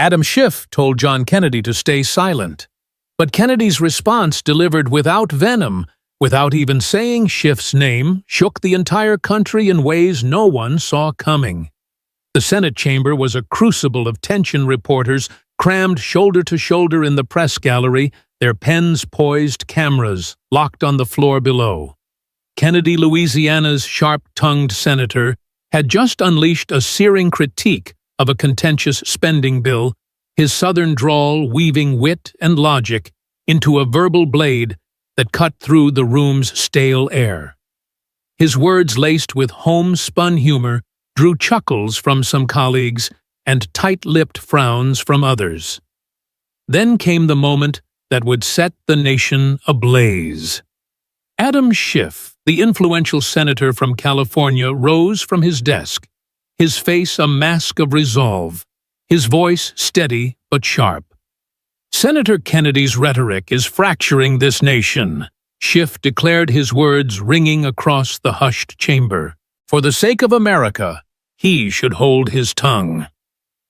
Adam Schiff told John Kennedy to stay silent. But Kennedy's response, delivered without venom, without even saying Schiff's name, shook the entire country in ways no one saw coming. The Senate chamber was a crucible of tension. Reporters crammed shoulder to shoulder in the press gallery, their pens poised, cameras locked on the floor below. Kennedy, Louisiana's sharp-tongued senator, had just unleashed a searing critique of a contentious spending bill, his southern drawl weaving wit and logic into a verbal blade that cut through the room's stale air. His words, laced with homespun humor, drew chuckles from some colleagues and tight-lipped frowns from others. Then came the moment that would set the nation ablaze. Adam Schiff, the influential senator from California, rose from his desk, his face a mask of resolve, his voice steady but sharp. "Senator Kennedy's rhetoric is fracturing this nation," Schiff declared, his words ringing across the hushed chamber. "For the sake of America, he should hold his tongue."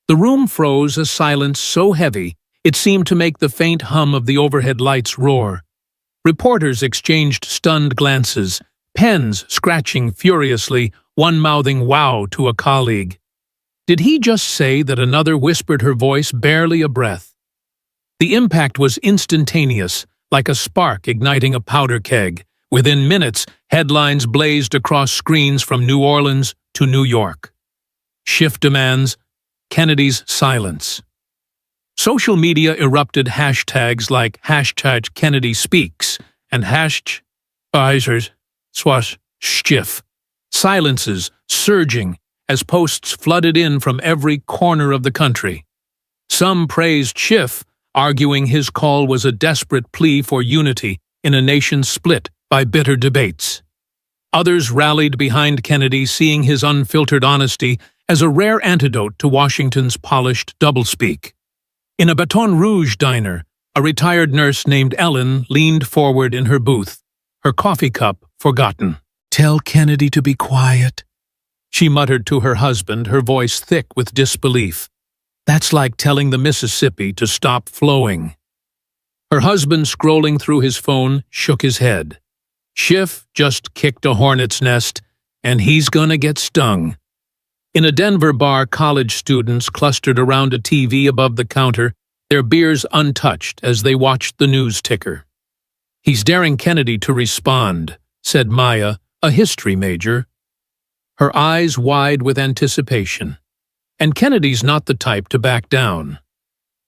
The room froze, a silence so heavy it seemed to make the faint hum of the overhead lights roar. Reporters exchanged stunned glances, pens scratching furiously, one mouthing "wow" to a colleague. Did he just say that? Another whispered, her voice barely a breath. The impact was instantaneous, like a spark igniting a powder keg. Within minutes, headlines blazed across screens from New Orleans to New York. Schiff demands Kennedy's silence. Social media erupted hashtags like #KennedySpeaks and #Schiff. Silences surging as posts flooded in from every corner of the country. Some praised Schiff, arguing his call was a desperate plea for unity in a nation split by bitter debates. Others rallied behind Kennedy, seeing his unfiltered honesty as a rare antidote to Washington's polished doublespeak. In a Baton Rouge diner, a retired nurse named Ellen leaned forward in her booth, her coffee cup forgotten. "Tell Kennedy to be quiet," she muttered to her husband, her voice thick with disbelief. "That's like telling the Mississippi to stop flowing." Her husband, scrolling through his phone, shook his head. "Schiff just kicked a hornet's nest, and he's gonna get stung." In a Denver bar, college students clustered around a TV above the counter, their beers untouched as they watched the news ticker. "He's daring Kennedy to respond," said Maya, a history major, her eyes wide with anticipation. And Kennedy's not the type to back down.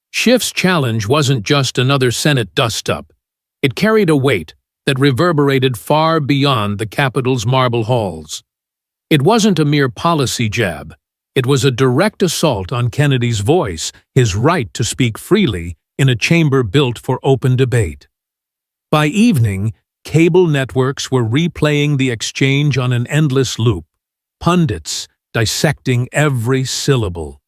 Schiff's challenge wasn't just another Senate dust-up. It carried a weight that reverberated far beyond the Capitol's marble halls. It wasn't a mere policy jab. It was a direct assault on Kennedy's voice, his right to speak freely in a chamber built for open debate. By evening, cable networks were replaying the exchange on an endless loop, pundits dissecting every syllable.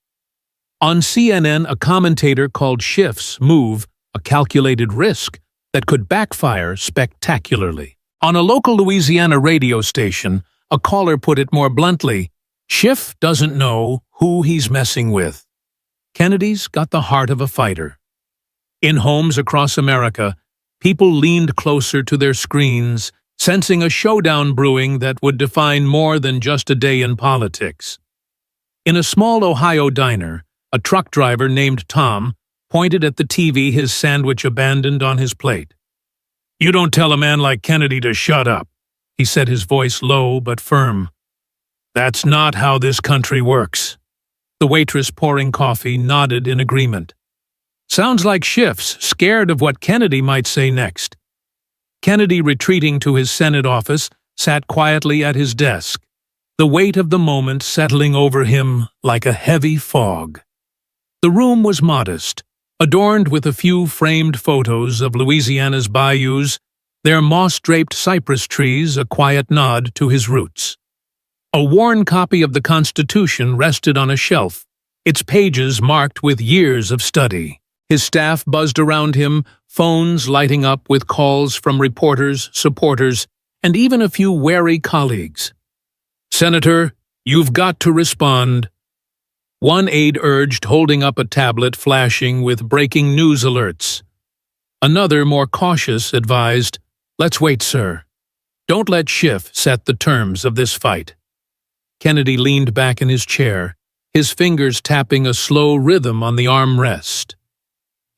On CNN, a commentator called Schiff's move a calculated risk that could backfire spectacularly. On a local Louisiana radio station, a caller put it more bluntly, "Schiff doesn't know who he's messing with." Kennedy's got the heart of a fighter. In homes across America, people leaned closer to their screens, sensing a showdown brewing that would define more than just a day in politics. In a small Ohio diner, a truck driver named Tom pointed at the TV, his sandwich abandoned on his plate. "You don't tell a man like Kennedy to shut up," he said, his voice low but firm. "That's not how this country works." The waitress pouring coffee nodded in agreement. "Sounds like Schiff's scared of what Kennedy might say next." Kennedy, retreating to his Senate office, sat quietly at his desk, the weight of the moment settling over him like a heavy fog. The room was modest, adorned with a few framed photos of Louisiana's bayous, their moss-draped cypress trees a quiet nod to his roots. A worn copy of the Constitution rested on a shelf, its pages marked with years of study. His staff buzzed around him, phones lighting up with calls from reporters, supporters, and even a few wary colleagues. "Senator, you've got to respond." One aide urged, holding up a tablet flashing with breaking news alerts. Another, more cautious, advised, "Let's wait, sir. Don't let Schiff set the terms of this fight." Kennedy leaned back in his chair, his fingers tapping a slow rhythm on the armrest.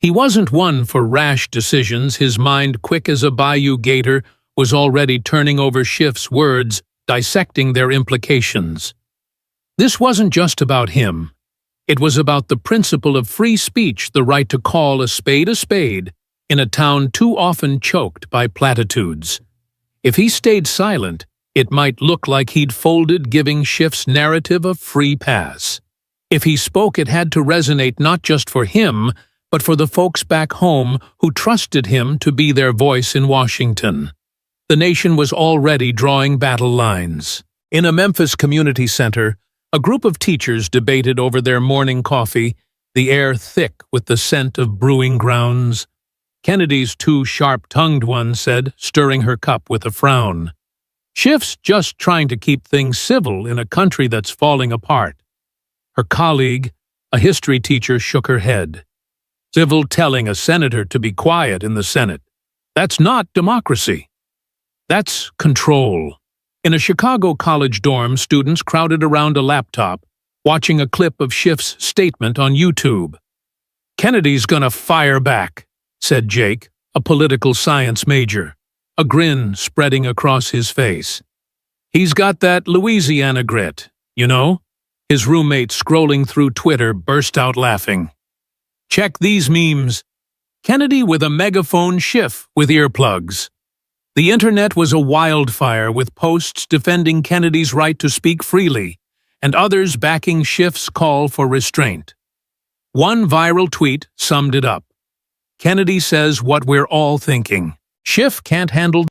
He wasn't one for rash decisions. His mind, quick as a bayou gator, was already turning over Schiff's words, dissecting their implications. This wasn't just about him. It was about the principle of free speech, the right to call a spade in a town too often choked by platitudes. If he stayed silent, it might look like he'd folded, giving Schiff's narrative a free pass. If he spoke, it had to resonate not just for him, but for the folks back home who trusted him to be their voice in Washington. The nation was already drawing battle lines. In a Memphis community center, a group of teachers debated over their morning coffee, the air thick with the scent of brewing grounds. Kennedy's too sharp-tongued one said, stirring her cup with a frown, "Schiff's just trying to keep things civil in a country that's falling apart." Her colleague, a history teacher, shook her head. "Civil telling a senator to be quiet in the Senate. That's not democracy. That's control." In a Chicago college dorm, students crowded around a laptop, watching a clip of Schiff's statement on YouTube. "Kennedy's gonna fire back," said Jake, a political science major, a grin spreading across his face. "He's got that Louisiana grit, you know?" His roommate, scrolling through Twitter, burst out laughing. "Check these memes. Kennedy with a megaphone, Schiff with earplugs." The internet was a wildfire, with posts defending Kennedy's right to speak freely, and others backing Schiff's call for restraint. One viral tweet summed it up. "Kennedy says what we're all thinking. Schiff can't handle